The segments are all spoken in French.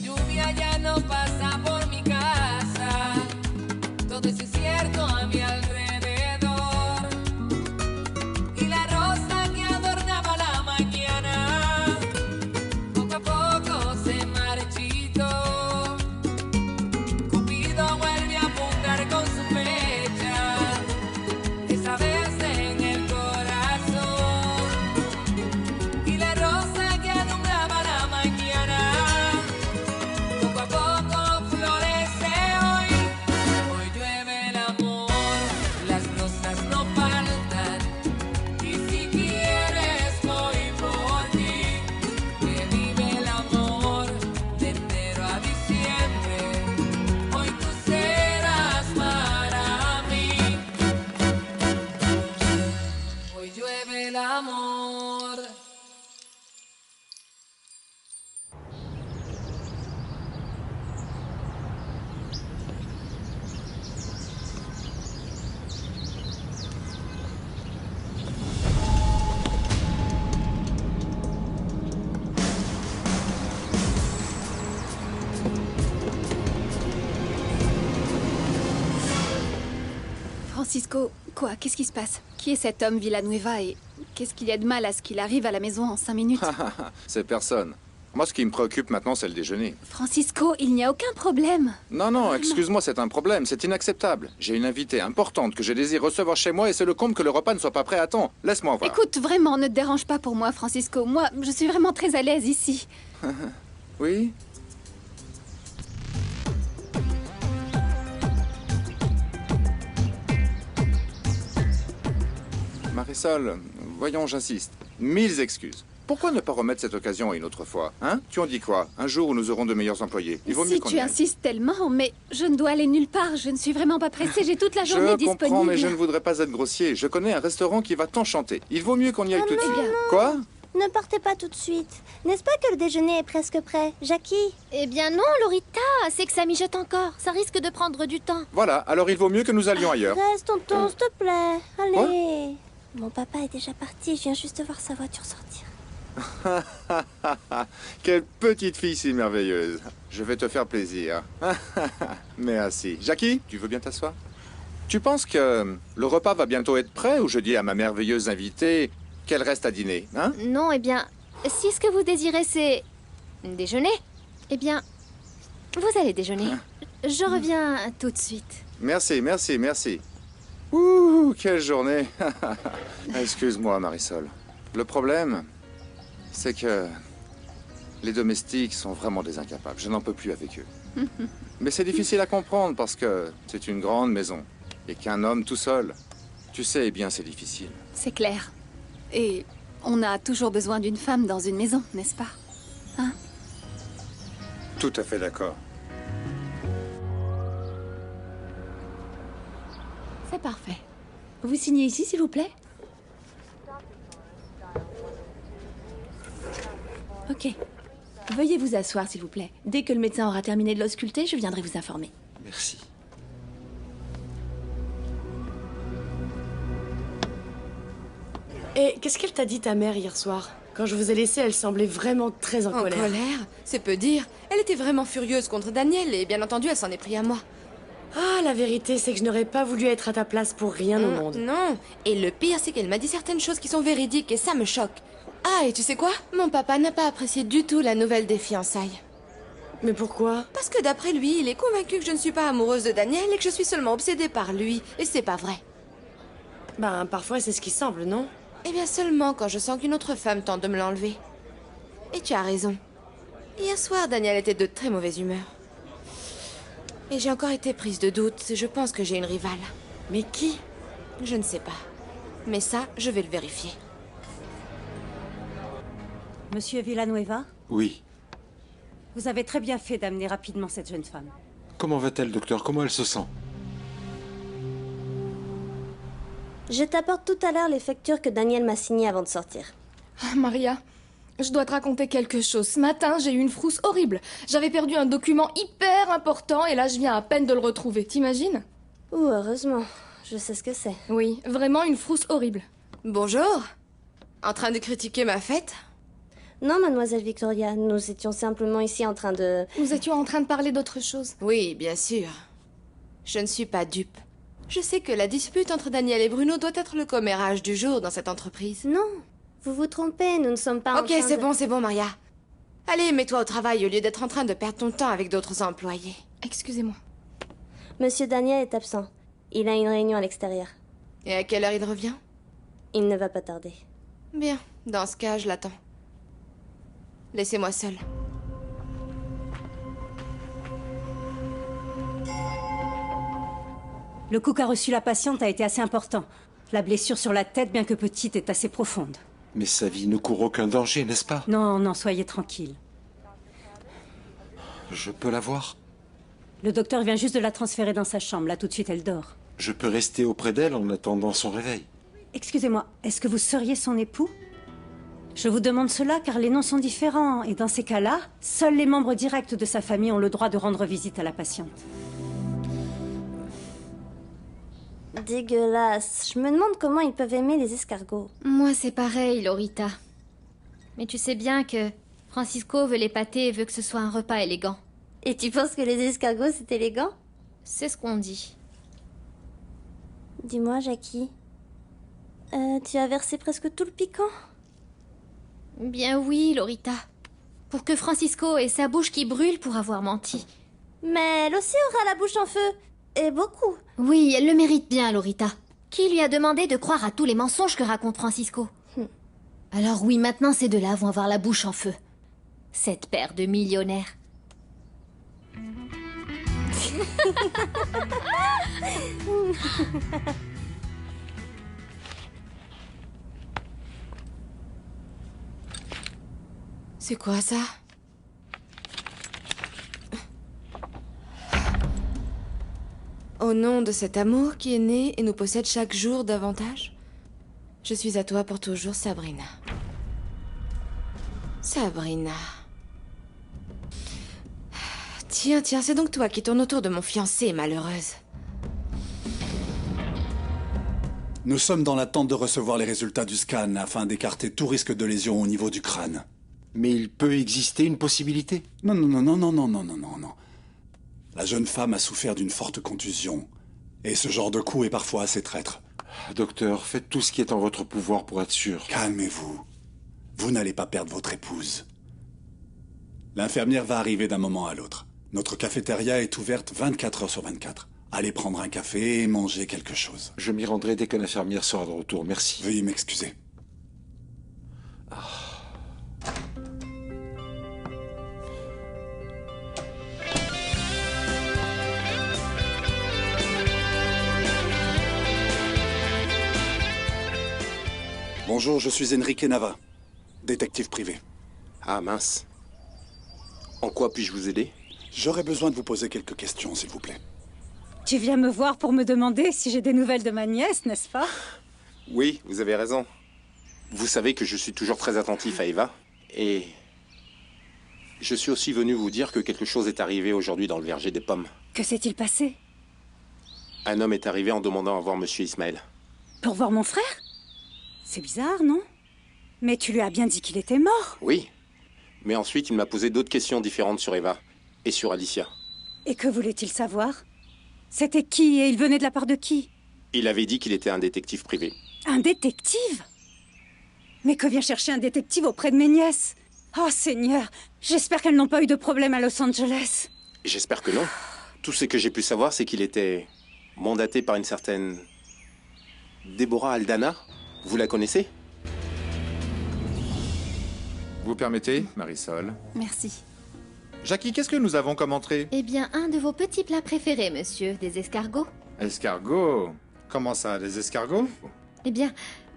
lluvia ya no pasa por mi casa. Todo es incierto a mi alrededor. Y la rosa que adornaba la mañana, poco a poco se marchitó. Cupido vuelve a apuntar con su flecha, esta vez en el corazón. Y la rosa que alumbraba la mañana, poco a poco florece hoy. Hoy llueve el amor, las rosas no faltan. Y si quieres voy por ti, que vive el amor de enero a diciembre. Hoy tú serás para mí. Hoy llueve el amor. Francisco, quoi? Qu'est-ce qui se passe? Qui est cet homme Villanueva et qu'est-ce qu'il y a de mal à ce qu'il arrive à la maison en 5 minutes? C'est personne. Moi, ce qui me préoccupe maintenant, c'est le déjeuner. Francisco, il n'y a aucun problème. Non, non, excuse-moi, c'est un problème, c'est inacceptable. J'ai une invitée importante que je désire recevoir chez moi et c'est le comble que le repas ne soit pas prêt à temps. Laisse-moi voir. Écoute, vraiment, ne te dérange pas pour moi, Francisco. Moi, je suis vraiment très à l'aise ici. Oui? Marisol, voyons, j'insiste. 1000 excuses. Pourquoi ne pas remettre cette occasion à une autre fois, hein? Tu en dis quoi? Un jour où nous aurons de meilleurs employés. Il vaut mieux Si qu'on tu y aille. insistes tellement, mais je ne dois aller nulle part. Je ne suis vraiment pas pressée. J'ai toute la journée Je disponible. comprends, mais je ne voudrais pas être grossier. Je connais un restaurant qui va t'enchanter. Il vaut mieux qu'on y aille tout de suite. Quoi? Ne partez pas tout de suite. N'est-ce pas que le déjeuner est presque prêt, Jackie? Eh bien non, Lorita, c'est que ça mijote encore. Ça risque de prendre du temps. Voilà, alors il vaut mieux que nous allions ailleurs. Reste, tonton, s'il te plaît. Allez. Mon papa est déjà parti. Je viens juste de voir sa voiture sortir. Quelle petite fille si merveilleuse. Je vais te faire plaisir. Merci. Jackie, tu veux bien t'asseoir? Tu penses que le repas va bientôt être prêt ou je dis à ma merveilleuse invitée qu'elle reste à dîner, hein? Non, eh bien, si ce que vous désirez c'est déjeuner, eh bien, vous allez déjeuner. Je reviens tout de suite. Merci, merci, merci. Ouh, quelle journée. Excuse-moi, Marisol. Le problème, c'est que les domestiques sont vraiment des incapables. Je n'en peux plus avec eux. Mais c'est difficile à comprendre parce que c'est une grande maison et qu'un homme tout seul, tu sais, eh bien, c'est difficile. C'est clair. Et on a toujours besoin d'une femme dans une maison, n'est-ce pas? Hein? Tout à fait d'accord. C'est parfait. Vous signez ici, s'il vous plaît? Ok. Veuillez vous asseoir, s'il vous plaît. Dès que le médecin aura terminé de l'ausculter, je viendrai vous informer. Merci. Et qu'est-ce qu'elle t'a dit, ta mère, hier soir? Quand je vous ai laissé, elle semblait vraiment très en colère. En colère? C'est peu dire. Elle était vraiment furieuse contre Daniel et bien entendu, elle s'en est pris à moi. Ah, la vérité, c'est que je n'aurais pas voulu être à ta place pour rien au monde. Non. Et le pire, c'est qu'elle m'a dit certaines choses qui sont véridiques et ça me choque. Ah, et tu sais quoi? Mon papa n'a pas apprécié du tout la nouvelle des fiançailles. Mais pourquoi? Parce que d'après lui, il est convaincu que je ne suis pas amoureuse de Daniel et que je suis seulement obsédée par lui. Et c'est pas vrai. Ben, parfois, c'est ce qui semble, non? Eh bien seulement quand je sens qu'une autre femme tente de me l'enlever. Et tu as raison. Hier soir, Daniel était de très mauvaise humeur. Et j'ai encore été prise de doute. Je pense que j'ai une rivale. Mais qui? Je ne sais pas. Mais ça, je vais le vérifier. Monsieur Villanueva, Oui. vous avez très bien fait d'amener rapidement cette jeune femme. Comment va-t-elle, docteur? Comment elle se sent? Je t'apporte tout à l'heure les factures que Daniel m'a signées avant de sortir. Ah, Maria, je dois te raconter quelque chose. Ce matin, j'ai eu une frousse horrible. J'avais perdu un document hyper important et là, je viens à peine de le retrouver. T'imagines? Ouh, heureusement. Je sais ce que c'est. Oui, vraiment une frousse horrible. Bonjour. En train de critiquer ma fête? Non, mademoiselle Victoria, nous étions simplement ici en train de... Nous étions en train de parler d'autre chose. Oui, bien sûr. Je ne suis pas dupe. Je sais que la dispute entre Daniel et Bruno doit être le commérage du jour dans cette entreprise. Non, vous vous trompez, nous ne sommes pas en Ok, train c'est bon, Maria. Allez, mets-toi au travail au lieu d'être en train de perdre ton temps avec d'autres employés. Excusez-moi. Monsieur Daniel est absent. Il a une réunion à l'extérieur. Et à quelle heure il revient? Il ne va pas tarder. Bien, dans ce cas, je l'attends. Laissez-moi seule. Le coup qu'a reçu la patiente a été assez important. La blessure sur la tête, bien que petite, est assez profonde. Mais sa vie ne court aucun danger, n'est-ce pas? Non, non, soyez tranquille. Je peux la voir? Le docteur vient juste de la transférer dans sa chambre. Là, tout de suite, elle dort. Je peux rester auprès d'elle en attendant son réveil. Excusez-moi, est-ce que vous seriez son époux? Je vous demande cela car les noms sont différents. Et dans ces cas-là, seuls les membres directs de sa famille ont le droit de rendre visite à la patiente. Dégueulasse. Je me demande comment ils peuvent aimer les escargots. Moi, c'est pareil, Lorita. Mais tu sais bien que Francisco veut l'épater et veut que ce soit un repas élégant. Et tu penses que les escargots, c'est élégant? C'est ce qu'on dit. Dis-moi, Jackie. Tu as versé presque tout le piquant? Bien oui, Lorita. Pour que Francisco ait sa bouche qui brûle pour avoir menti. Mais elle aussi aura la bouche en feu. Et beaucoup. Oui, elle le mérite bien, Lorita. Qui lui a demandé de croire à tous les mensonges que raconte Francisco? Alors oui, maintenant ces deux-là vont avoir la bouche en feu. Cette paire de millionnaires. C'est quoi ça? Au nom de cet amour qui est né et nous possède chaque jour davantage, je suis à toi pour toujours, Sabrina. Sabrina. Tiens, c'est donc toi qui tourne autour de mon fiancé, malheureuse. Nous sommes dans l'attente de recevoir les résultats du scan afin d'écarter tout risque de lésion au niveau du crâne. Mais il peut exister une possibilité? Non. La jeune femme a souffert d'une forte contusion. Et ce genre de coup est parfois assez traître. Docteur, faites tout ce qui est en votre pouvoir pour être sûr. Calmez-vous. Vous n'allez pas perdre votre épouse. L'infirmière va arriver d'un moment à l'autre. Notre cafétéria est ouverte 24 heures sur 24. Allez prendre un café et manger quelque chose. Je m'y rendrai dès que l'infirmière sera de retour, merci. Veuillez m'excuser. Bonjour, je suis Enrique Nava, détective privé. Ah mince. En quoi puis-je vous aider? J'aurais besoin de vous poser quelques questions, s'il vous plaît. Tu viens me voir pour me demander si j'ai des nouvelles de ma nièce, n'est-ce pas? Oui, vous avez raison. Vous savez que je suis toujours très attentif à Eva. Et je suis aussi venu vous dire que quelque chose est arrivé aujourd'hui dans le verger des pommes. Que s'est-il passé? Un homme est arrivé en demandant à voir Monsieur Ismaël. Pour voir mon frère? C'est bizarre, non? Mais tu lui as bien dit qu'il était mort. Oui. Mais ensuite, il m'a posé d'autres questions différentes sur Eva et sur Alicia. Et que voulait-il savoir? C'était qui et il venait de la part de qui? Il avait dit qu'il était un détective privé. Un détective? Mais que vient chercher un détective auprès de mes nièces? Oh Seigneur, j'espère qu'elles n'ont pas eu de problème à Los Angeles. J'espère que non. Tout ce que j'ai pu savoir, c'est qu'il était mandaté par une certaine Deborah Aldana. Vous la connaissez? Vous permettez, Marisol? Merci. Jackie, qu'est-ce que nous avons comme entrée? Eh bien, un de vos petits plats préférés, monsieur, des escargots. Escargots? Comment ça, des escargots? Eh bien,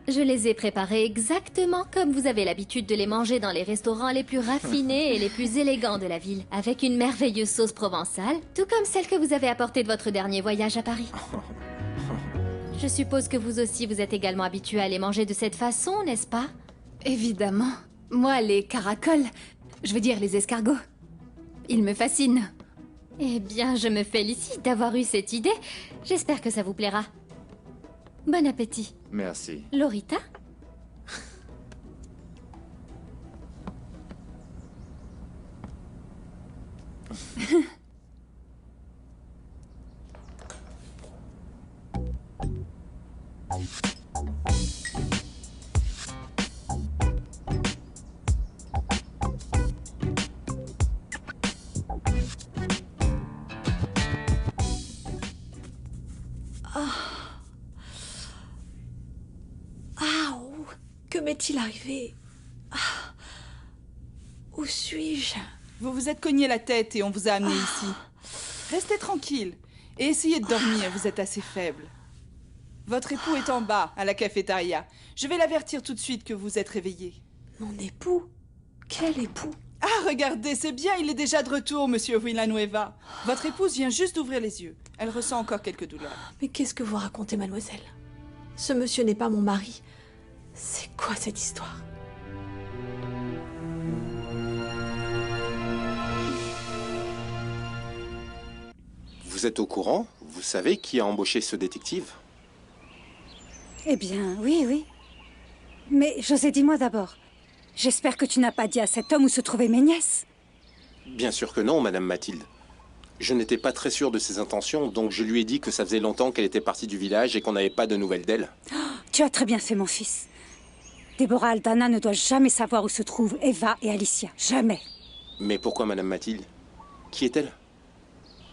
je les ai préparés exactement comme vous avez l'habitude de les manger dans les restaurants les plus raffinés et les plus élégants de la ville, avec une merveilleuse sauce provençale, tout comme celle que vous avez apportée de votre dernier voyage à Paris. Je suppose que vous aussi, vous êtes également habitué à les manger de cette façon, n'est-ce pas? Évidemment. Moi, les caracoles, je veux dire les escargots, ils me fascinent. Eh bien, je me félicite d'avoir eu cette idée. J'espère que ça vous plaira. Bon appétit. Merci. Lorita? Que m'est-il arrivé? Où suis-je? Vous vous êtes cogné la tête et on vous a amené ici. Restez tranquille et essayez de dormir, vous êtes assez faible. Votre époux est en bas, à la cafétéria. Je vais l'avertir tout de suite que vous êtes réveillé. Mon époux? Quel époux? Ah, regardez, c'est bien, il est déjà de retour, monsieur Villanueva. Votre épouse vient juste d'ouvrir les yeux. Elle ressent encore quelques douleurs. Mais qu'est-ce que vous racontez, mademoiselle? Ce monsieur n'est pas mon mari. C'est quoi cette histoire? Vous êtes au courant? Vous savez qui a embauché ce détective? Eh bien, oui, oui. Mais José, dis-moi d'abord. J'espère que tu n'as pas dit à cet homme où se trouvaient mes nièces. Bien sûr que non, Madame Mathilde. Je n'étais pas très sûr de ses intentions, donc je lui ai dit que ça faisait longtemps qu'elle était partie du village et qu'on n'avait pas de nouvelles d'elle. Oh, tu as très bien fait, mon fils. Deborah Aldana ne doit jamais savoir où se trouvent Eva et Alicia. Jamais. Mais pourquoi Madame Mathilde? Qui est-elle?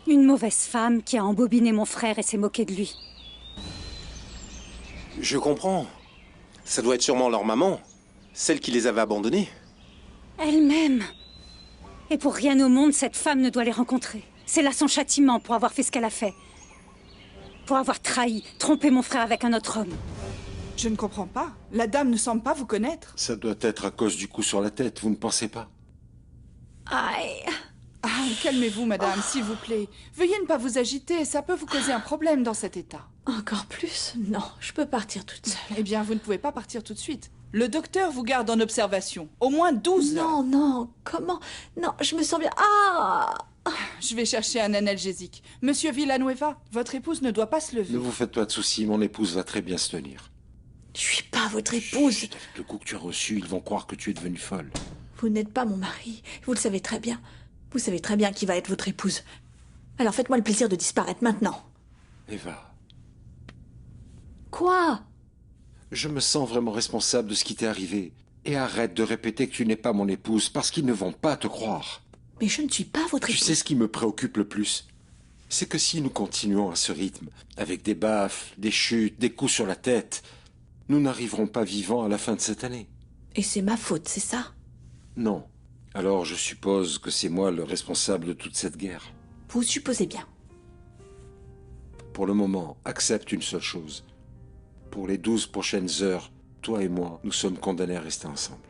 Une mauvaise femme qui a embobiné mon frère et s'est moquée de lui. Je comprends. Ça doit être sûrement leur maman. Celle qui les avait abandonnés. Elle-même. Et pour rien au monde, cette femme ne doit les rencontrer. C'est là son châtiment pour avoir fait ce qu'elle a fait. Pour avoir trahi, trompé mon frère avec un autre homme. Je ne comprends pas. La dame ne semble pas vous connaître. Ça doit être à cause du coup sur la tête, vous ne pensez pas? Aïe. Ah, calmez-vous, madame, s'il vous plaît. Veuillez ne pas vous agiter, ça peut vous causer un problème dans cet état. Encore plus? Non, je peux partir toute seule. Eh bien, vous ne pouvez pas partir tout de suite. Le docteur vous garde en observation. Au moins 12 heures. Non, non, comment? Non, je me sens bien. Je vais chercher un analgésique. Monsieur Villanueva, votre épouse ne doit pas se lever. Ne vous faites pas de soucis, mon épouse va très bien se tenir. Je suis pas votre épouse. Chut, avec le coup que tu as reçu, ils vont croire que tu es devenue folle. Vous n'êtes pas mon mari. Vous le savez très bien. Vous savez très bien qui va être votre épouse. Alors faites-moi le plaisir de disparaître maintenant. Eva. Quoi? Je me sens vraiment responsable de ce qui t'est arrivé. Et arrête de répéter que tu n'es pas mon épouse, parce qu'ils ne vont pas te croire. Mais je ne suis pas votre épouse. Tu sais ce qui me préoccupe le plus? C'est que si nous continuons à ce rythme, avec des baffes, des chutes, des coups sur la tête, nous n'arriverons pas vivants à la fin de cette année. Et c'est ma faute, c'est ça? Non. Alors je suppose que c'est moi le responsable de toute cette guerre. Vous supposez bien. Pour le moment, accepte une seule chose. Pour les 12 prochaines heures, toi et moi, nous sommes condamnés à rester ensemble.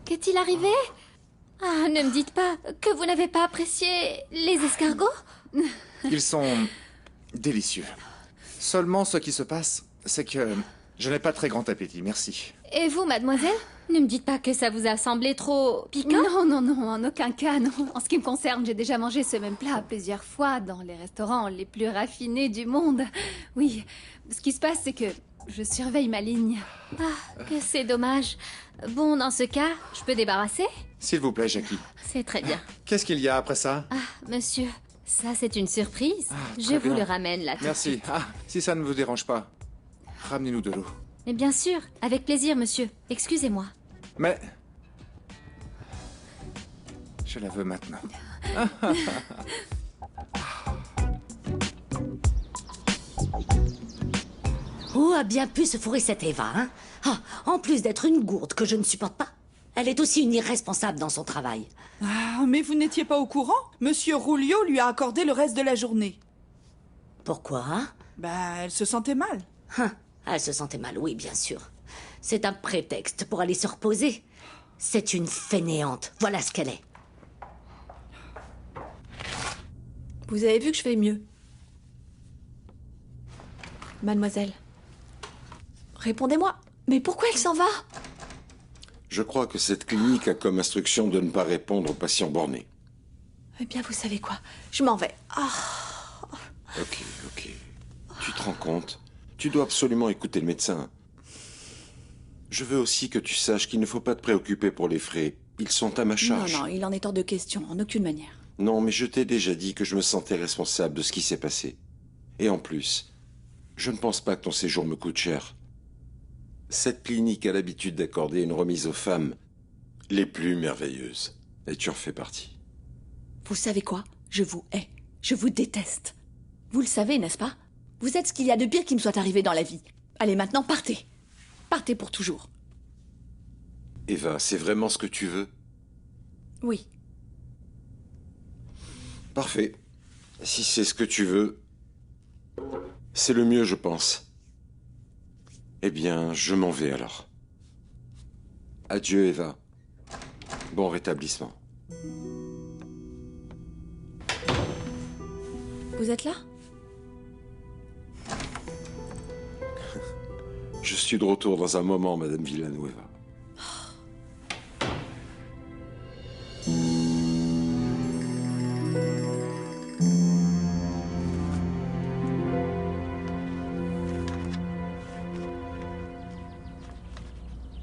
Qu'est-il arrivé? Ah, ne me dites pas que vous n'avez pas apprécié les escargots? Ils sont délicieux. Seulement, ce qui se passe, c'est que je n'ai pas très grand appétit, merci. Et vous, mademoiselle? Ne me dites pas que ça vous a semblé trop piquant? Non, non, non, en aucun cas, non. En ce qui me concerne, j'ai déjà mangé ce même plat plusieurs fois dans les restaurants les plus raffinés du monde. Oui, ce qui se passe, c'est que je surveille ma ligne. Ah, que c'est dommage. Bon, dans ce cas, je peux débarrasser? S'il vous plaît, Jackie. C'est très bien. Qu'est-ce qu'il y a après ça? Ah, monsieur, ça c'est une surprise. Je Très vous bien. le ramène là tout de Merci. suite. Ah, si ça ne vous dérange pas, ramenez-nous de l'eau. Mais bien sûr, avec plaisir, monsieur. Excusez-moi. Mais... je la veux maintenant. Où a bien pu se fourrer cette Eva, hein? Ah, en plus d'être une gourde que je ne supporte pas, elle est aussi une irresponsable dans son travail. Ah, mais vous n'étiez pas au courant? Monsieur Rulio lui a accordé le reste de la journée. Pourquoi? Bah, elle se sentait mal. Elle se sentait mal, oui, bien sûr. C'est un prétexte pour aller se reposer. C'est une fainéante, voilà ce qu'elle est. Vous avez vu que je vais mieux. Mademoiselle. Répondez-moi. Mais pourquoi elle s'en va? Je crois que cette clinique a comme instruction de ne pas répondre aux patients bornés. Eh bien, vous savez quoi? Je m'en vais. Ok. Tu te rends compte? Tu dois absolument écouter le médecin. Je veux aussi que tu saches qu'il ne faut pas te préoccuper pour les frais. Ils sont à ma charge. Non, il en est hors de question, en aucune manière. Non, mais je t'ai déjà dit que je me sentais responsable de ce qui s'est passé. Et en plus, je ne pense pas que ton séjour me coûte cher. Cette clinique a l'habitude d'accorder une remise aux femmes les plus merveilleuses. Et tu en fais partie. Vous savez quoi? Je vous hais. Je vous déteste. Vous le savez, n'est-ce pas? Vous êtes ce qu'il y a de pire qui me soit arrivé dans la vie. Allez, maintenant, partez. Partez pour toujours. Eva, c'est vraiment ce que tu veux? Oui. Parfait. Si c'est ce que tu veux, c'est le mieux, je pense. Eh bien, je m'en vais alors. Adieu, Eva. Bon rétablissement. Vous êtes là? Je suis de retour dans un moment, Madame Villanueva.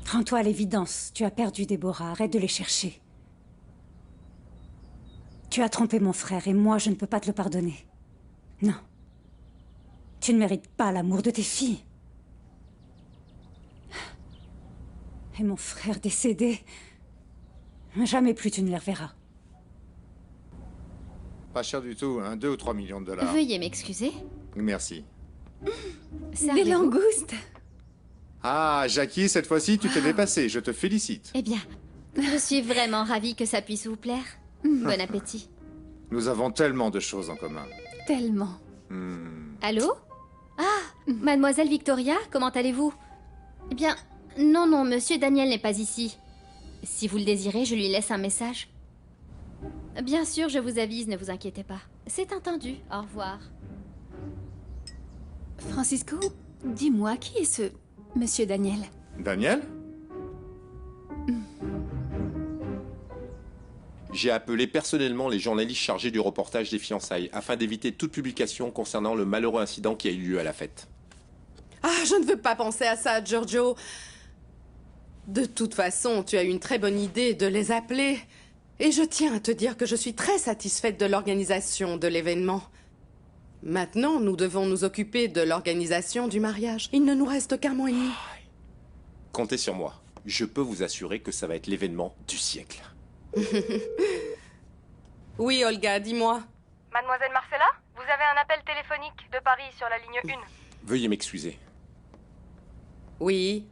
Rends-toi à l'évidence. Tu as perdu Déborah. Arrête de les chercher. Tu as trompé mon frère et moi, je ne peux pas te le pardonner. Non. Tu ne mérites pas l'amour de tes filles. Et mon frère décédé... Jamais plus tu ne les reverras. Pas cher du tout, hein. 2 ou 3 millions de dollars. Veuillez m'excuser. Merci. Des langoustes. Ah, Jackie, cette fois-ci, tu t'es dépassée. Je te félicite. Eh bien, je suis vraiment ravie que ça puisse vous plaire. Bon appétit. Nous avons tellement de choses en commun. Tellement. Allô? Ah, mademoiselle Victoria, comment allez-vous? Eh bien, non, monsieur Daniel n'est pas ici. Si vous le désirez, je lui laisse un message. Bien sûr, je vous avise, ne vous inquiétez pas. C'est entendu, au revoir. Francisco, dis-moi, qui est ce monsieur Daniel? Daniel? J'ai appelé personnellement les journalistes chargés du reportage des fiançailles afin d'éviter toute publication concernant le malheureux incident qui a eu lieu à la fête. Ah, je ne veux pas penser à ça, Giorgio. De toute façon, tu as eu une très bonne idée de les appeler. Et je tiens à te dire que je suis très satisfaite de l'organisation de l'événement. Maintenant, nous devons nous occuper de l'organisation du mariage. Il ne nous reste qu'un mois et demi. Comptez sur moi. Je peux vous assurer que ça va être l'événement du siècle. Oui, Olga, dis-moi. Mademoiselle Marcella, vous avez un appel téléphonique de Paris sur la ligne 1. Veuillez m'excuser. Oui.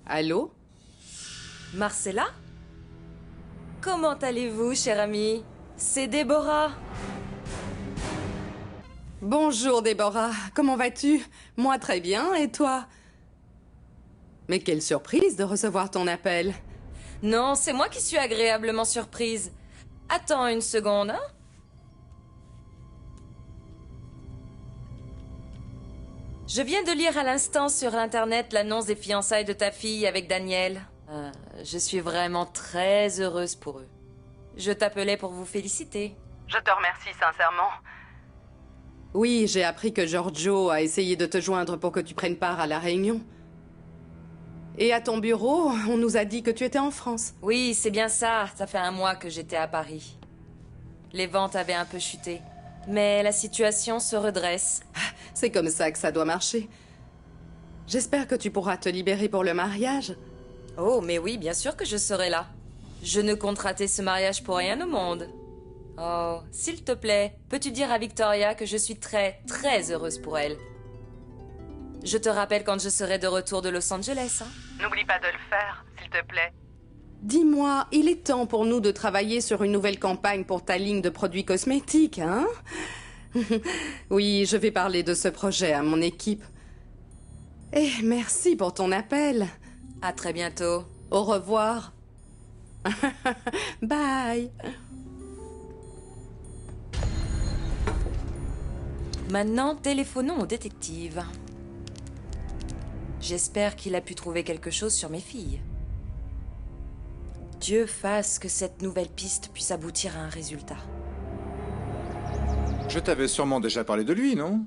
Allô? Marcella? Comment allez-vous, chère amie? C'est Déborah. Bonjour, Déborah. Comment vas-tu? Moi, très bien. Et toi? Mais quelle surprise de recevoir ton appel. Non, c'est moi qui suis agréablement surprise. Attends une seconde, hein? Je viens de lire à l'instant sur Internet l'annonce des fiançailles de ta fille avec Daniel. Je suis vraiment très heureuse pour eux. Je t'appelais pour vous féliciter. Je te remercie sincèrement. Oui, j'ai appris que Giorgio a essayé de te joindre pour que tu prennes part à la réunion. Et à ton bureau, on nous a dit que tu étais en France. Oui, c'est bien ça. Ça fait un mois que j'étais à Paris. Les ventes avaient un peu chuté. Mais la situation se redresse. C'est comme ça que ça doit marcher. J'espère que tu pourras te libérer pour le mariage. Oh, mais oui, bien sûr que je serai là. Je ne compte rater ce mariage pour rien au monde. Oh, s'il te plaît, peux-tu dire à Victoria que je suis très, très heureuse pour elle? Je te rappelle quand je serai de retour de Los Angeles, hein? N'oublie pas de le faire, s'il te plaît. Dis-moi, il est temps pour nous de travailler sur une nouvelle campagne pour ta ligne de produits cosmétiques, hein? Oui, je vais parler de ce projet à mon équipe. Et merci pour ton appel. À très bientôt. Au revoir. Bye. Maintenant, téléphonons au détective. J'espère qu'il a pu trouver quelque chose sur mes filles. Dieu fasse que cette nouvelle piste puisse aboutir à un résultat. Je t'avais sûrement déjà parlé de lui, non?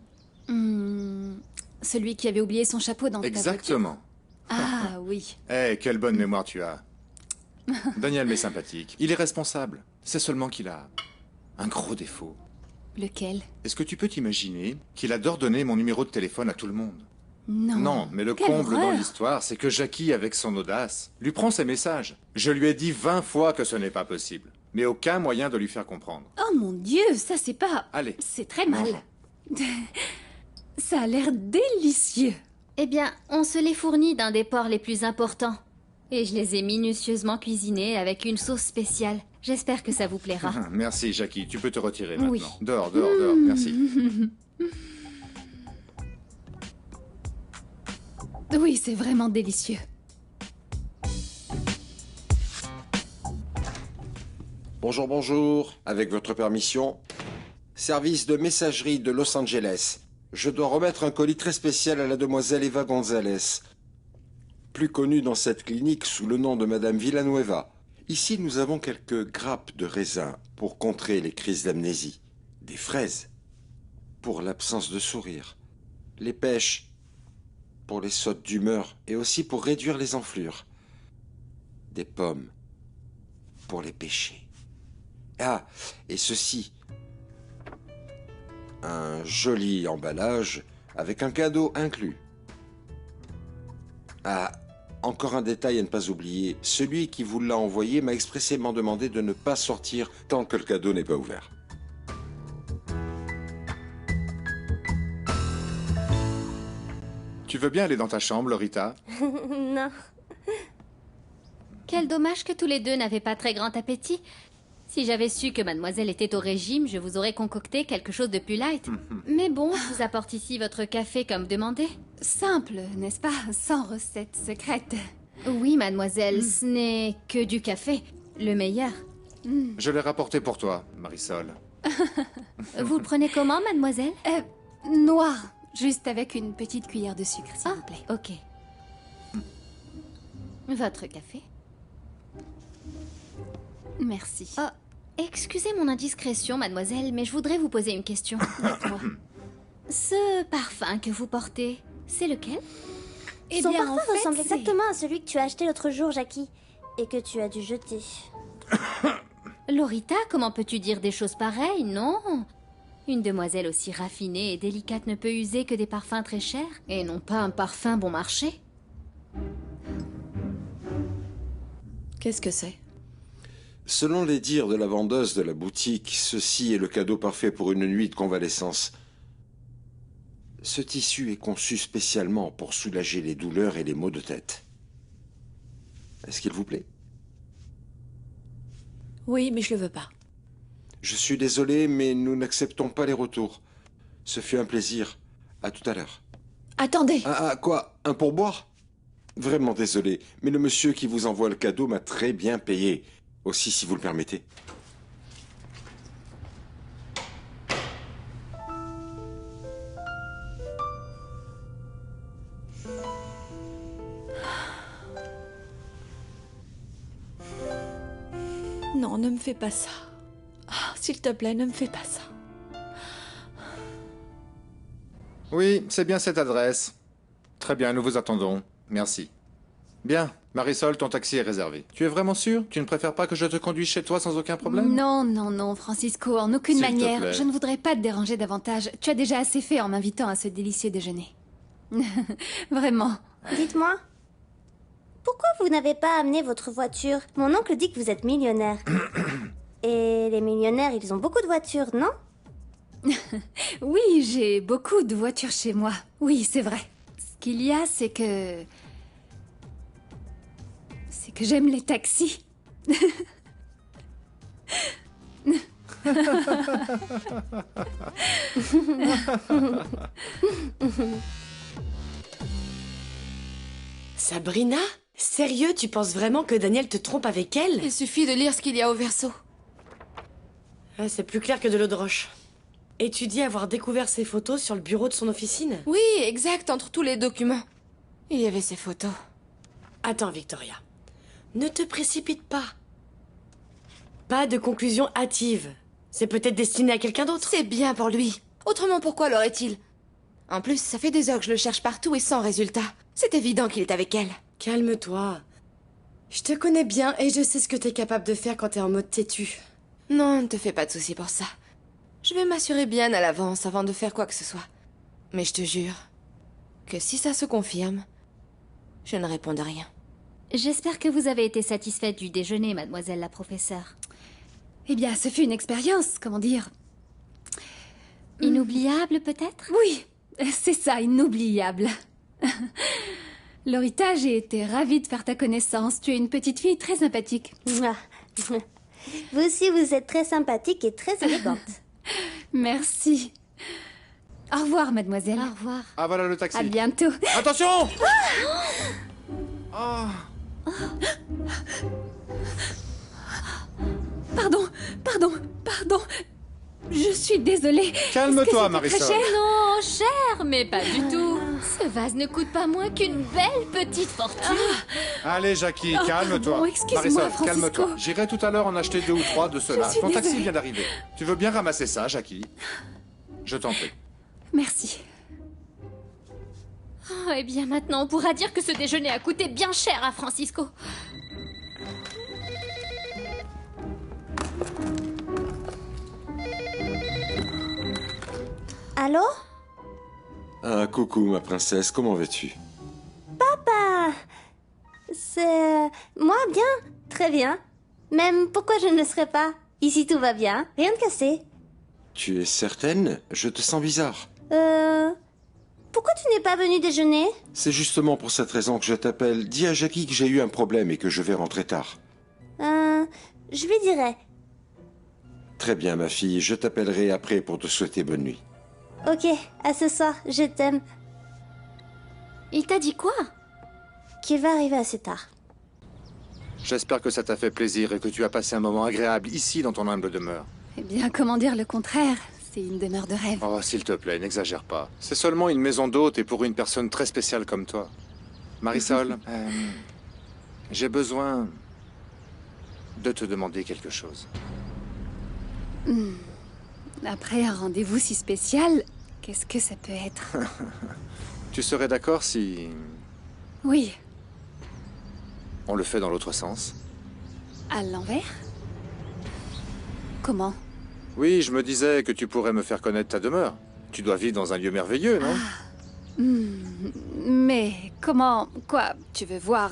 Celui qui avait oublié son chapeau dans ta voiture. Exactement. Ah oui. Eh, quelle bonne mémoire tu as. Daniel m'est sympathique. Il est responsable. C'est seulement qu'il a un gros défaut. Lequel? Est-ce que tu peux t'imaginer qu'il adore donner mon numéro de téléphone à tout le monde? Non. Non, mais le Quelle comble dans horreur. l'histoire, c'est que Jackie, avec son audace, lui prend ses messages. Je lui ai dit 20 fois que ce n'est pas possible. Mais aucun moyen de lui faire comprendre. Oh mon Dieu, ça c'est pas... Allez. C'est très mal. Ça a l'air délicieux. Eh bien, on se les fournit d'un des porcs les plus importants. Et je les ai minutieusement cuisinés avec une sauce spéciale. J'espère que ça vous plaira. Merci, Jackie. Tu peux te retirer maintenant. Oui. Dehors, dehors, dehors. Merci. Oui, c'est vraiment délicieux. Bonjour, bonjour. Avec votre permission. Service de messagerie de Los Angeles. Je dois remettre un colis très spécial à la demoiselle Eva Gonzalez, plus connue dans cette clinique sous le nom de Madame Villanueva. Ici, nous avons quelques grappes de raisin pour contrer les crises d'amnésie, des fraises pour l'absence de sourire, les pêches pour les sautes d'humeur et aussi pour réduire les enflures, des pommes pour les péchés. Ah, et ceci, un joli emballage avec un cadeau inclus. Ah, encore un détail à ne pas oublier. Celui qui vous l'a envoyé m'a expressément demandé de ne pas sortir tant que le cadeau n'est pas ouvert. Tu veux bien aller dans ta chambre, Lorita? Non. Quel dommage que tous les deux n'avaient pas très grand appétit. Si j'avais su que mademoiselle était au régime, je vous aurais concocté quelque chose de plus light. Mais bon, je vous apporte ici votre café comme demandé. Simple, n'est-ce pas? Sans recette secrète. Oui, mademoiselle, ce n'est que du café. Le meilleur. Je l'ai rapporté pour toi, Marisol. Vous le prenez comment, mademoiselle? Noir, juste avec une petite cuillère de sucre, s'il vous plaît. Ok. Votre café? Merci. Oh, excusez mon indiscrétion, mademoiselle, mais je voudrais vous poser une question. Dites-moi. Ce parfum que vous portez, c'est lequel? Son parfum ressemble exactement à celui que tu as acheté l'autre jour, Jackie, et que tu as dû jeter. Lorita, comment peux-tu dire des choses pareilles? Non. Une demoiselle aussi raffinée et délicate ne peut user que des parfums très chers, et non pas un parfum bon marché. Qu'est-ce que c'est? Selon les dires de la vendeuse de la boutique, ceci est le cadeau parfait pour une nuit de convalescence. Ce tissu est conçu spécialement pour soulager les douleurs et les maux de tête. Est-ce qu'il vous plaît? Oui, mais je le veux pas. Je suis désolé, mais nous n'acceptons pas les retours. Ce fut un plaisir. À tout à l'heure. Attendez! Ah, quoi? Un pourboire? Vraiment désolé, mais le monsieur qui vous envoie le cadeau m'a très bien payé. Aussi, si vous le permettez. Non, ne me fais pas ça. Ah, s'il te plaît, ne me fais pas ça. Oui, c'est bien cette adresse. Très bien, nous vous attendons. Merci. Bien, Marisol, ton taxi est réservé. Tu es vraiment sûr? Tu ne préfères pas que je te conduise chez toi sans aucun problème? Non, non, non, Francisco, en aucune S'il te manière. plaît. Je ne voudrais pas te déranger davantage. Tu as déjà assez fait en m'invitant à ce délicieux déjeuner. Vraiment. Dites-moi, pourquoi vous n'avez pas amené votre voiture? Mon oncle dit que vous êtes millionnaire. Et les millionnaires, ils ont beaucoup de voitures, non? Oui, j'ai beaucoup de voitures chez moi. Oui, c'est vrai. Ce qu'il y a, c'est que j'aime les taxis. Sabrina? Sérieux, tu penses vraiment que Daniel te trompe avec elle? Il suffit de lire ce qu'il y a au verso. Ah, c'est plus clair que de l'eau de roche. Et tu dis avoir découvert ces photos sur le bureau de son officine? Oui, exact, entre tous les documents. Il y avait ces photos. Attends, Victoria. Ne te précipite pas. Pas de conclusion hâtive. C'est peut-être destiné à quelqu'un d'autre. C'est bien pour lui. Autrement, pourquoi l'aurait-il? En plus, ça fait des heures que je le cherche partout et sans résultat. C'est évident qu'il est avec elle. Calme-toi. Je te connais bien et je sais ce que t'es capable de faire quand t'es en mode têtu. Non, ne te fais pas de soucis pour ça. Je vais m'assurer bien à l'avance avant de faire quoi que ce soit. Mais je te jure que si ça se confirme, je ne réponds de rien. J'espère que vous avez été satisfaite du déjeuner, mademoiselle la professeure. Eh bien, ce fut une expérience, comment dire... Inoubliable, peut-être? Oui, c'est ça, inoubliable. Lorita, j'ai été ravie de faire ta connaissance. Tu es une petite fille très sympathique. Vous aussi, vous êtes très sympathique et très élégante. Merci. Au revoir, mademoiselle. Au revoir. Ah, voilà le taxi. À bientôt. Attention! Oh. Pardon. Je suis désolée. Calme-toi, Est-ce que c'était Marisol. très cher? Non, cher, mais pas du tout. Ce vase ne coûte pas moins qu'une belle petite fortune. Allez, Jackie, Oh, calme-toi. pardon, excuse-moi, Marisol, Francisco. calme-toi. J'irai tout à l'heure en acheter 2 ou 3 de ceux-là. suis Ton taxi désolée. vient d'arriver. Tu veux bien ramasser ça, Jackie? Je t'en prie. Merci. Oh, eh bien, maintenant, on pourra dire que ce déjeuner a coûté bien cher à Francisco. Allô? Ah, coucou, ma princesse, comment vas-tu? Papa! C'est... moi, bien. Très bien. Même pourquoi je ne le serais pas? Ici, tout va bien. Rien de cassé. Tu es certaine? Je te sens bizarre. Pourquoi tu n'es pas venu déjeuner? C'est justement pour cette raison que je t'appelle. Dis à Jackie que j'ai eu un problème et que je vais rentrer tard. Je lui dirai. Très bien, ma fille, je t'appellerai après pour te souhaiter bonne nuit. Ok, à ce soir, je t'aime. Il t'a dit quoi? Qu'il va arriver assez tard. J'espère que ça t'a fait plaisir et que tu as passé un moment agréable ici dans ton humble demeure. Eh bien, comment dire le contraire? C'est une demeure de rêve. Oh, s'il te plaît, n'exagère pas. C'est seulement une maison d'hôte et pour une personne très spéciale comme toi. Marisol, j'ai besoin de te demander quelque chose. Après un rendez-vous si spécial, qu'est-ce que ça peut être? Tu serais d'accord si Oui, on le fait dans l'autre sens? à l'envers? Comment? Oui, je me disais que tu pourrais me faire connaître ta demeure. Tu dois vivre dans un lieu merveilleux, non? Mais comment... Quoi? Tu veux voir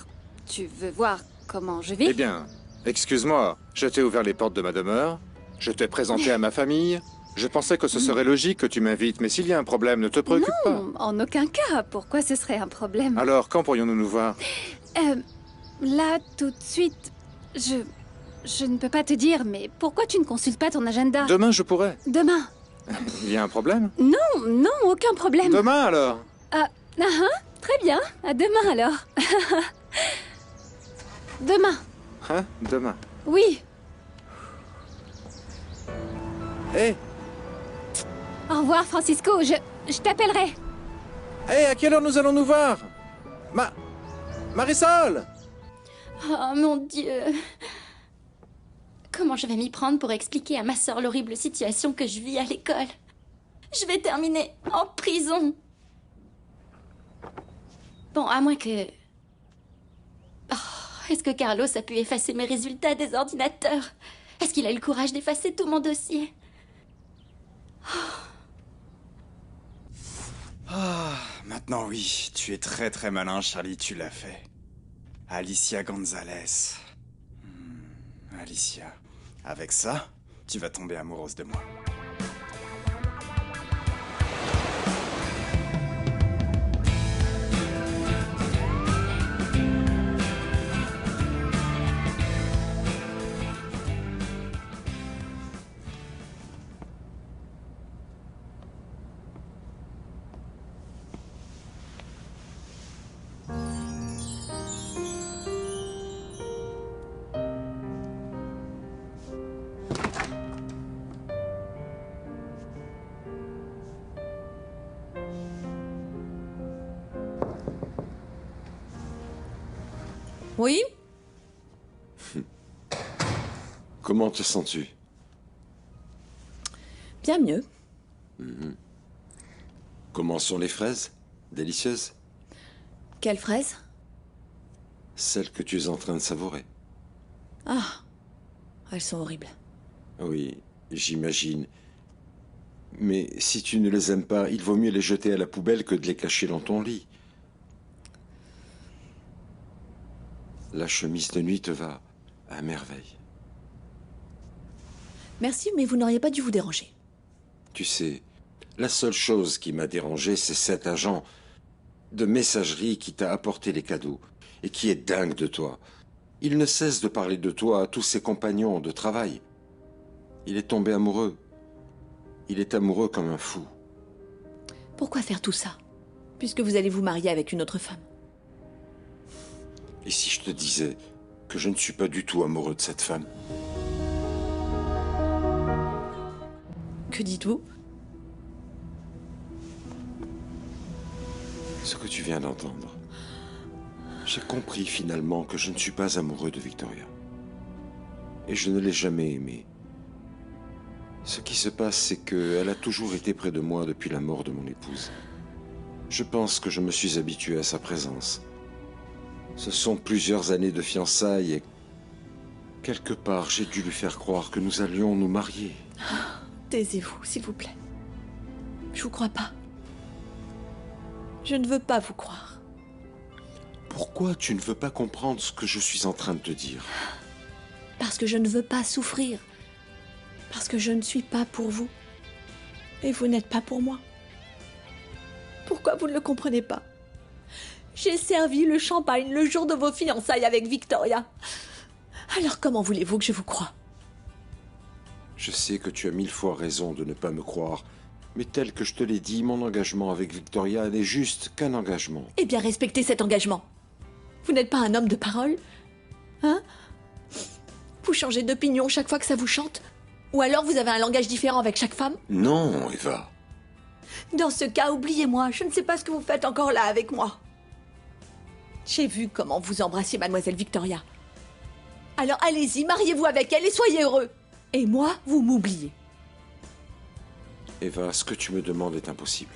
comment je vis? Eh bien, excuse-moi, je t'ai ouvert les portes de ma demeure, je t'ai présenté à ma famille, je pensais que ce serait logique que tu m'invites, mais s'il y a un problème, ne te préoccupe pas. Non, en aucun cas. Pourquoi ce serait un problème? Alors, quand pourrions-nous nous voir? Là, tout de suite, je ne peux pas te dire, mais pourquoi tu ne consultes pas ton agenda? Demain, je pourrais. Demain? Il y a un problème? Non, aucun problème. Demain, alors? Très bien. À demain, alors. Demain. Hein? Demain. Oui. Hé! Au revoir, Francisco. Je t'appellerai. Hé, à quelle heure nous allons nous voir? Marisol! Oh mon Dieu. Comment je vais m'y prendre pour expliquer à ma sœur l'horrible situation que je vis à l'école? Je vais terminer en prison. Bon, à moins que... Oh, est-ce que Carlos a pu effacer mes résultats des ordinateurs? Est-ce qu'il a eu le courage d'effacer tout mon dossier? Maintenant oui, tu es très très malin, Charlie, tu l'as fait. Alicia Gonzalez. Alicia, avec ça, tu vas tomber amoureuse de moi. Oui? Comment te sens-tu? Bien mieux. Comment sont les fraises? Délicieuses? Quelle fraise? Celles que tu es en train de savourer. Ah, elles sont horribles. Oui, j'imagine. Mais si tu ne les aimes pas, il vaut mieux les jeter à la poubelle que de les cacher dans ton lit. La chemise de nuit te va à merveille. Merci, mais vous n'auriez pas dû vous déranger. Tu sais, la seule chose qui m'a dérangé, c'est cet agent de messagerie qui t'a apporté les cadeaux et qui est dingue de toi. Il ne cesse de parler de toi à tous ses compagnons de travail. Il est tombé amoureux. Il est amoureux comme un fou. Pourquoi faire tout ça? Puisque vous allez vous marier avec une autre femme. Et si je te disais que je ne suis pas du tout amoureux de cette femme? Que dites-vous? Ce que tu viens d'entendre. J'ai compris finalement que je ne suis pas amoureux de Victoria. Et je ne l'ai jamais aimée. Ce qui se passe, c'est qu'elle a toujours été près de moi depuis la mort de mon épouse. Je pense que je me suis habitué à sa présence. Ce sont plusieurs années de fiançailles et quelque part, j'ai dû lui faire croire que nous allions nous marier. Taisez-vous, s'il vous plaît. Je vous crois pas. Je ne veux pas vous croire. Pourquoi tu ne veux pas comprendre ce que je suis en train de te dire? Parce que je ne veux pas souffrir. Parce que je ne suis pas pour vous. Et vous n'êtes pas pour moi. Pourquoi vous ne le comprenez pas? J'ai servi le champagne le jour de vos fiançailles avec Victoria. Alors comment voulez-vous que je vous croie? Je sais que tu as 1000 fois raison de ne pas me croire, mais tel que je te l'ai dit, mon engagement avec Victoria n'est juste qu'un engagement. Eh bien, respectez cet engagement. Vous n'êtes pas un homme de parole? Hein? Vous changez d'opinion chaque fois que ça vous chante? Ou alors vous avez un langage différent avec chaque femme? Non, Eva. Dans ce cas, oubliez-moi. Je ne sais pas ce que vous faites encore là avec moi. J'ai vu comment vous embrassiez Mademoiselle Victoria. Alors allez-y, mariez-vous avec elle et soyez heureux. Et moi, vous m'oubliez. Eva, ce que tu me demandes est impossible.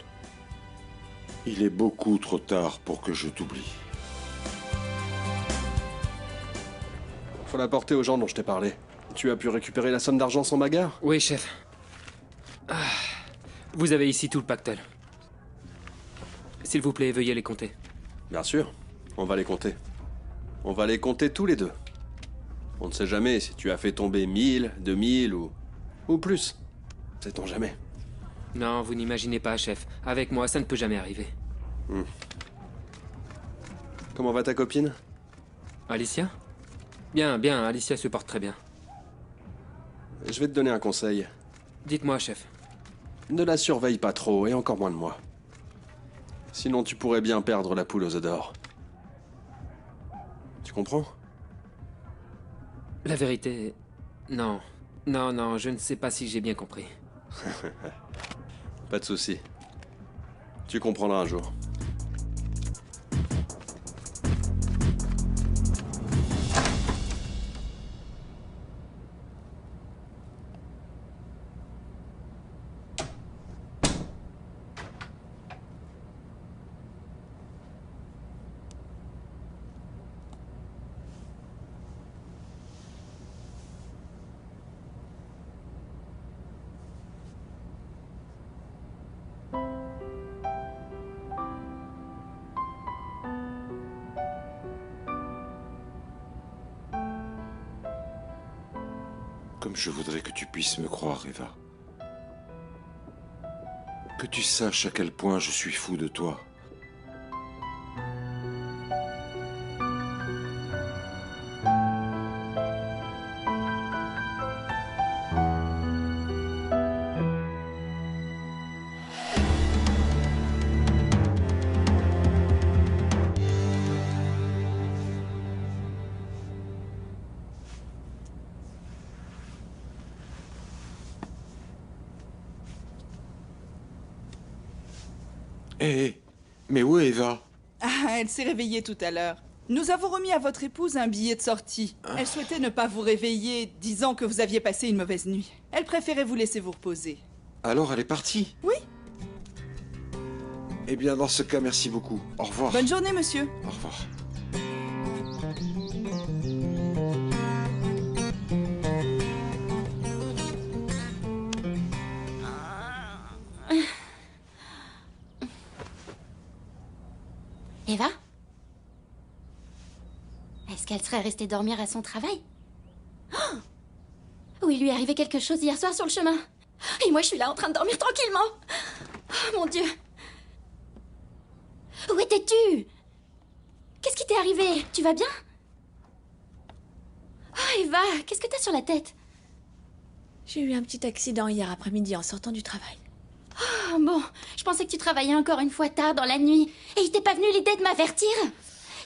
Il est beaucoup trop tard pour que je t'oublie. Faut la porter aux gens dont je t'ai parlé. Tu as pu récupérer la somme d'argent sans bagarre? Oui, chef. Ah, vous avez ici tout le pactole. S'il vous plaît, veuillez les compter. Bien sûr, on va les compter. On va les compter tous les deux. On ne sait jamais si tu as fait tomber 1000, 2000 ou plus. Sait-on jamais. Non, vous n'imaginez pas, chef. Avec moi, ça ne peut jamais arriver. Comment va ta copine? Alicia? Bien, bien, Alicia se porte très bien. Je vais te donner un conseil. Dites-moi, chef. Ne la surveille pas trop, et encore moins de moi. Sinon tu pourrais bien perdre la poule aux œufs d'or. Tu comprends? La vérité... Non. Non, non, je ne sais pas si j'ai bien compris. Pas de souci. Tu comprendras un jour. Comme je voudrais que tu puisses me croire, Eva. Que tu saches à quel point je suis fou de toi. Hé, mais où est Eva? Ah, elle s'est réveillée tout à l'heure. Nous avons remis à votre épouse un billet de sortie. Elle souhaitait ne pas vous réveiller, disant que vous aviez passé une mauvaise nuit. Elle préférait vous laisser vous reposer. Alors elle est partie? Oui. Eh bien, dans ce cas, merci beaucoup. Au revoir. Bonne journée, monsieur. Au revoir. Eva? Est-ce qu'elle serait restée dormir à son travail? Oh, ou il lui est arrivé quelque chose hier soir sur le chemin? Et moi, je suis là en train de dormir tranquillement. Oh, mon Dieu. Où étais-tu? Qu'est-ce qui t'est arrivé? Tu vas bien? Oh, Eva, qu'est-ce que t'as sur la tête? J'ai eu un petit accident hier après-midi en sortant du travail. Oh, bon, je pensais que tu travaillais encore une fois tard dans la nuit. Et il t'est pas venu l'idée de m'avertir?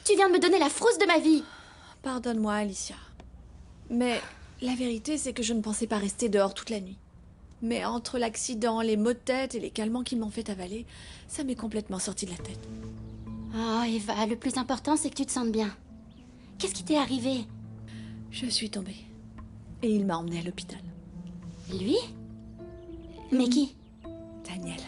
Tu viens de me donner la frousse de ma vie. Pardonne-moi, Alicia. Mais la vérité, c'est que je ne pensais pas rester dehors toute la nuit. Mais entre l'accident, les maux de tête et les calmants qu'ils m'ont fait avaler, ça m'est complètement sorti de la tête. Oh, Eva, le plus important, c'est que tu te sentes bien. Qu'est-ce qui t'est arrivé? Je suis tombée. Et il m'a emmenée à l'hôpital. Lui? Mais qui? Daniel.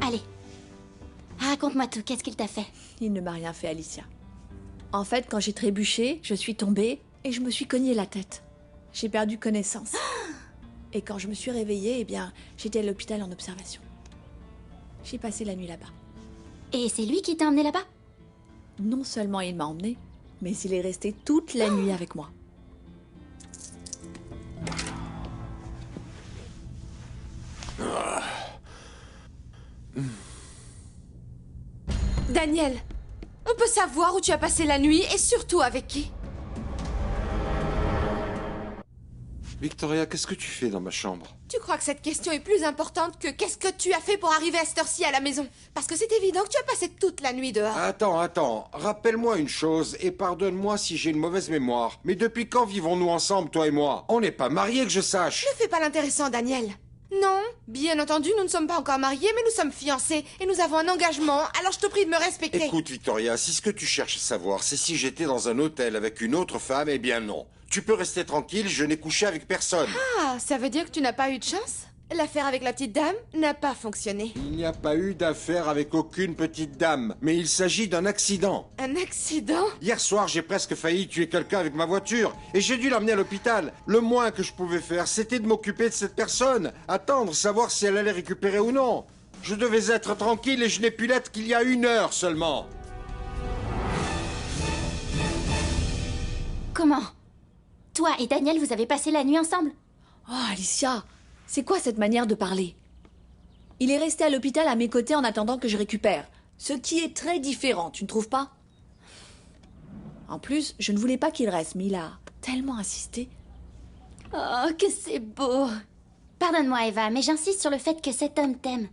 Allez, raconte-moi tout, qu'est-ce qu'il t'a fait? Il ne m'a rien fait, Alicia. En fait, quand j'ai trébuché, je suis tombée et je me suis cogné la tête. J'ai perdu connaissance. Et quand je me suis réveillée, eh bien, j'étais à l'hôpital en observation. J'ai passé la nuit là-bas. Et c'est lui qui t'a emmené là-bas? Non seulement il m'a emmenée, mais il est resté toute la nuit avec moi. Daniel, on peut savoir où tu as passé la nuit et surtout avec qui? Victoria, qu'est-ce que tu fais dans ma chambre? Tu crois que cette question est plus importante que qu'est-ce que tu as fait pour arriver à cette heure-ci à la maison? Parce que c'est évident que tu as passé toute la nuit dehors. Attends. Rappelle-moi une chose et pardonne-moi si j'ai une mauvaise mémoire. Mais depuis quand vivons-nous ensemble, toi et moi? On n'est pas mariés que je sache. Ne fais pas l'intéressant, Daniel. Non, bien entendu, nous ne sommes pas encore mariés, mais nous sommes fiancés et nous avons un engagement, alors je te prie de me respecter. Écoute, Victoria, si ce que tu cherches à savoir, c'est si j'étais dans un hôtel avec une autre femme, eh bien non. Tu peux rester tranquille, je n'ai couché avec personne. Ah, ça veut dire que tu n'as pas eu de chance? L'affaire avec la petite dame n'a pas fonctionné. Il n'y a pas eu d'affaire avec aucune petite dame, mais il s'agit d'un accident. Un accident? Hier soir, j'ai presque failli tuer quelqu'un avec ma voiture, et j'ai dû l'emmener à l'hôpital. Le moins que je pouvais faire, c'était de m'occuper de cette personne, attendre, savoir si elle allait récupérer ou non. Je devais être tranquille et je n'ai pu l'être qu'il y a 1 heure seulement. Comment? Toi et Daniel, vous avez passé la nuit ensemble? Oh, Alicia, c'est quoi cette manière de parler? Il est resté à l'hôpital à mes côtés en attendant que je récupère. Ce qui est très différent, tu ne trouves pas? En plus, je ne voulais pas qu'il reste, mais il a tellement insisté. Oh, que c'est beau! Pardonne-moi, Eva, mais j'insiste sur le fait que cet homme t'aime.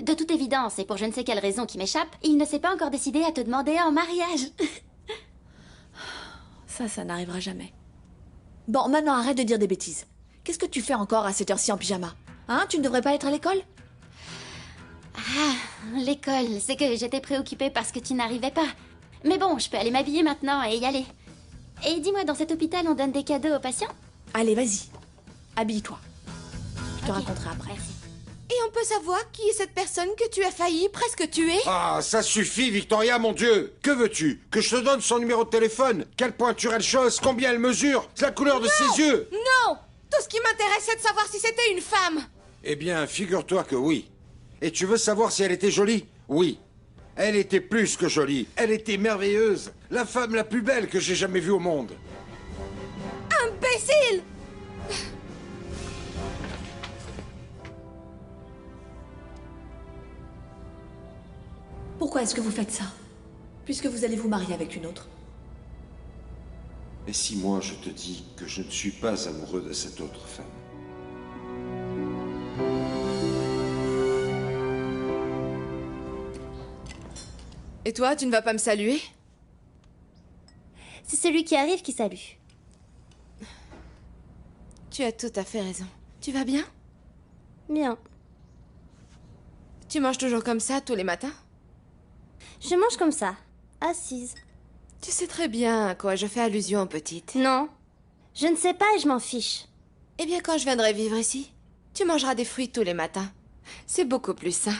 De toute évidence, et pour je ne sais quelle raison qui m'échappe, il ne s'est pas encore décidé à te demander en mariage. Ça n'arrivera jamais. Bon, maintenant arrête de dire des bêtises. Qu'est-ce que tu fais encore à cette heure-ci en pyjama? Hein, tu ne devrais pas être à l'école? Ah, l'école, c'est que j'étais préoccupée parce que tu n'arrivais pas. Mais bon, je peux aller m'habiller maintenant et y aller. Et dis-moi, dans cet hôpital, on donne des cadeaux aux patients? Allez, vas-y. Habille-toi. Je te raconterai après. Merci. Et on peut savoir qui est cette personne que tu as failli presque tuer? Ah, ça suffit, Victoria, mon Dieu! Que veux-tu? Que je te donne son numéro de téléphone? Quelle pointure elle chausse? Combien elle mesure? La couleur de ses yeux? Non! Tout ce qui m'intéresse, c'est de savoir si c'était une femme! Eh bien, figure-toi que oui. Et tu veux savoir si elle était jolie? Oui. Elle était plus que jolie. Elle était merveilleuse. La femme la plus belle que j'ai jamais vue au monde. Imbécile! Pourquoi est-ce que vous faites ça? Puisque vous allez vous marier avec une autre. Et si moi je te dis que je ne suis pas amoureux de cette autre femme? Et toi, tu ne vas pas me saluer? C'est celui qui arrive qui salue. Tu as tout à fait raison. Tu vas bien? Bien. Tu manges toujours comme ça tous les matins? Je mange comme ça, assise. Tu sais très bien à quoi je fais allusion, petite. Non, je ne sais pas et je m'en fiche. Eh bien, quand je viendrai vivre ici, tu mangeras des fruits tous les matins. C'est beaucoup plus sain.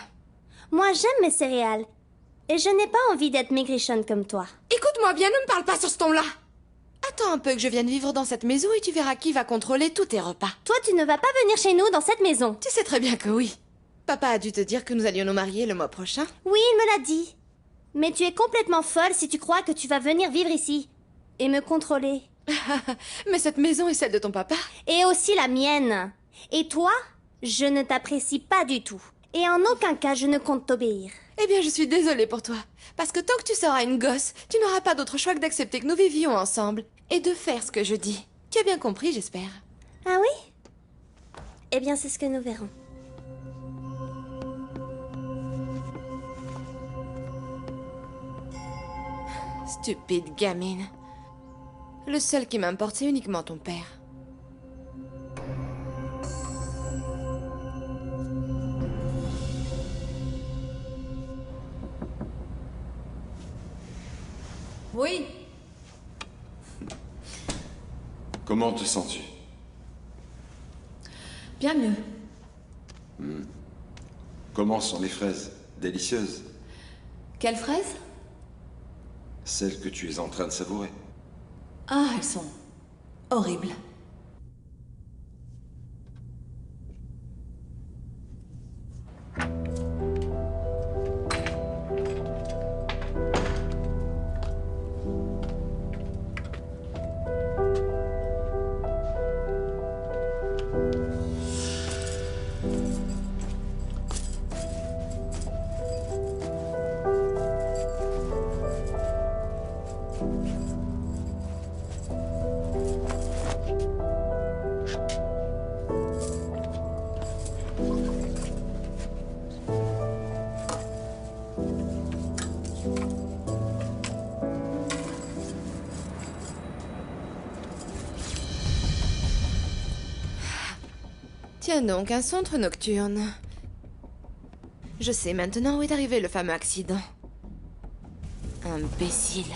Moi, j'aime mes céréales. Et je n'ai pas envie d'être maigrichonne comme toi. Écoute-moi bien, ne me parle pas sur ce ton-là. Attends un peu que je vienne vivre dans cette maison et tu verras qui va contrôler tous tes repas. Toi, tu ne vas pas venir chez nous dans cette maison. Tu sais très bien que oui. Papa a dû te dire que nous allions nous marier le mois prochain. Oui, il me l'a dit. Mais tu es complètement folle si tu crois que tu vas venir vivre ici. Et me contrôler. Mais cette maison est celle de ton papa. Et aussi la mienne. Et toi, je ne t'apprécie pas du tout. Et en aucun cas, je ne compte t'obéir. Eh bien, je suis désolée pour toi. Parce que tant que tu seras une gosse, tu n'auras pas d'autre choix que d'accepter que nous vivions ensemble. Et de faire ce que je dis. Tu as bien compris, j'espère. Ah oui? Eh bien, c'est ce que nous verrons. Stupide gamine. Le seul qui m'importe, c'est uniquement ton père. Oui. Comment te sens-tu? Bien mieux. Comment sont les fraises? Délicieuses? Quelles fraises? Celles que tu es en train de savourer. Ah, elles sont horribles. Tiens donc, un centre nocturne. Je sais maintenant où est arrivé le fameux accident. Imbécile.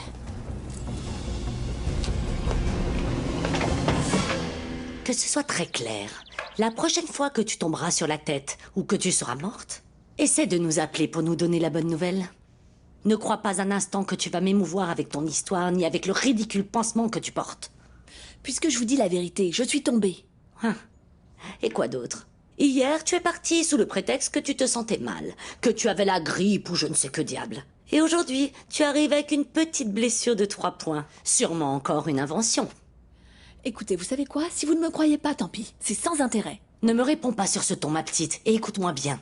Que ce soit très clair, la prochaine fois que tu tomberas sur la tête ou que tu seras morte, essaie de nous appeler pour nous donner la bonne nouvelle. Ne crois pas un instant que tu vas m'émouvoir avec ton histoire ni avec le ridicule pansement que tu portes. Puisque je vous dis la vérité, je suis tombée. Hein. Et quoi d'autre? Hier, tu es parti sous le prétexte que tu te sentais mal, que tu avais la grippe ou je ne sais que diable. Et aujourd'hui, tu arrives avec une petite blessure de 3 points. Sûrement encore une invention. Écoutez, vous savez quoi? Si vous ne me croyez pas, tant pis. C'est sans intérêt. Ne me réponds pas sur ce ton, ma petite, et écoute-moi bien.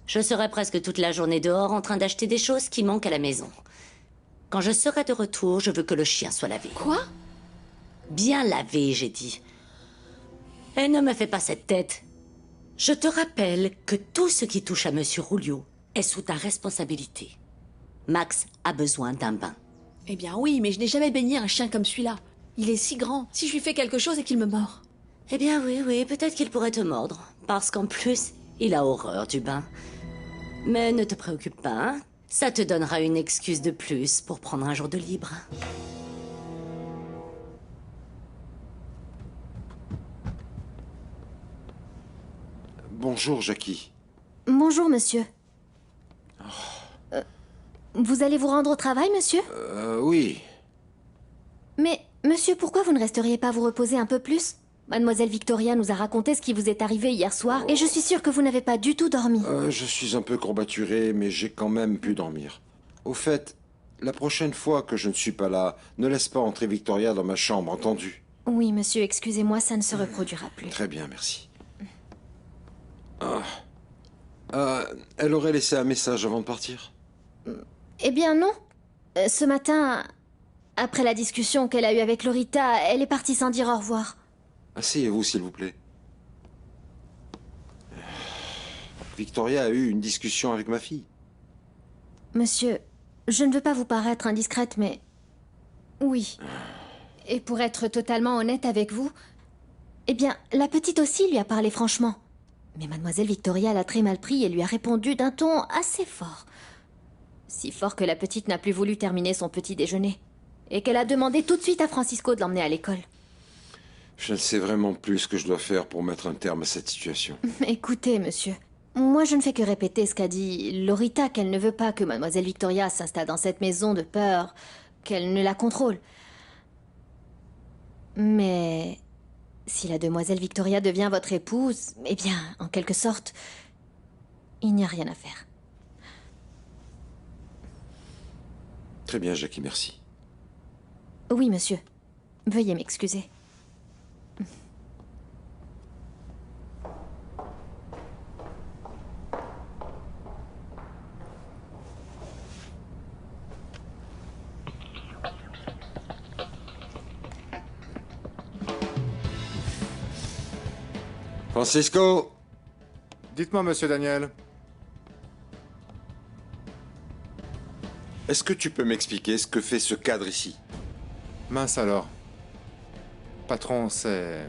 Je serai presque toute la journée dehors en train d'acheter des choses qui manquent à la maison. Quand je serai de retour, je veux que le chien soit lavé. Quoi? Bien lavé, j'ai dit. Et ne me fais pas cette tête. Je te rappelle que tout ce qui touche à Monsieur Rulio est sous ta responsabilité. Max a besoin d'un bain. Eh bien oui, mais je n'ai jamais baigné un chien comme celui-là. Il est si grand. Si je lui fais quelque chose et qu'il me mord. Eh bien oui, peut-être qu'il pourrait te mordre. Parce qu'en plus, il a horreur du bain. Mais ne te préoccupe pas, hein. Ça te donnera une excuse de plus pour prendre un jour de libre. Bonjour, Jackie. Bonjour, monsieur. Vous allez vous rendre au travail, monsieur? Oui. Mais, monsieur, pourquoi vous ne resteriez pas vous reposer un peu plus? Mademoiselle Victoria nous a raconté ce qui vous est arrivé hier soir, et je suis sûre que vous n'avez pas du tout dormi. Je suis un peu courbaturé, mais j'ai quand même pu dormir. Au fait, la prochaine fois que je ne suis pas là, ne laisse pas entrer Victoria dans ma chambre, entendu? Oui, monsieur, excusez-moi, ça ne se reproduira plus. Très bien, merci. Elle aurait laissé un message avant de partir? Eh bien non. Ce matin, après la discussion qu'elle a eue avec Lorita, elle est partie sans dire au revoir. Asseyez-vous, s'il vous plaît. Victoria a eu une discussion avec ma fille. Monsieur, je ne veux pas vous paraître indiscrète, mais... Oui. Et pour être totalement honnête avec vous, eh bien, la petite aussi lui a parlé franchement. Mais mademoiselle Victoria l'a très mal pris et lui a répondu d'un ton assez fort. Si fort que la petite n'a plus voulu terminer son petit déjeuner. Et qu'elle a demandé tout de suite à Francisco de l'emmener à l'école. Je ne sais vraiment plus ce que je dois faire pour mettre un terme à cette situation. Écoutez, monsieur. Moi, je ne fais que répéter ce qu'a dit Lorita, qu'elle ne veut pas que mademoiselle Victoria s'installe dans cette maison de peur qu'elle ne la contrôle. Mais si la demoiselle Victoria devient votre épouse, eh bien, en quelque sorte, il n'y a rien à faire. Très bien, Jackie, merci. Oui, monsieur. Veuillez m'excuser. Francisco! Dites-moi, monsieur Daniel. Est-ce que tu peux m'expliquer ce que fait ce cadre ici? Mince alors. Patron, c'est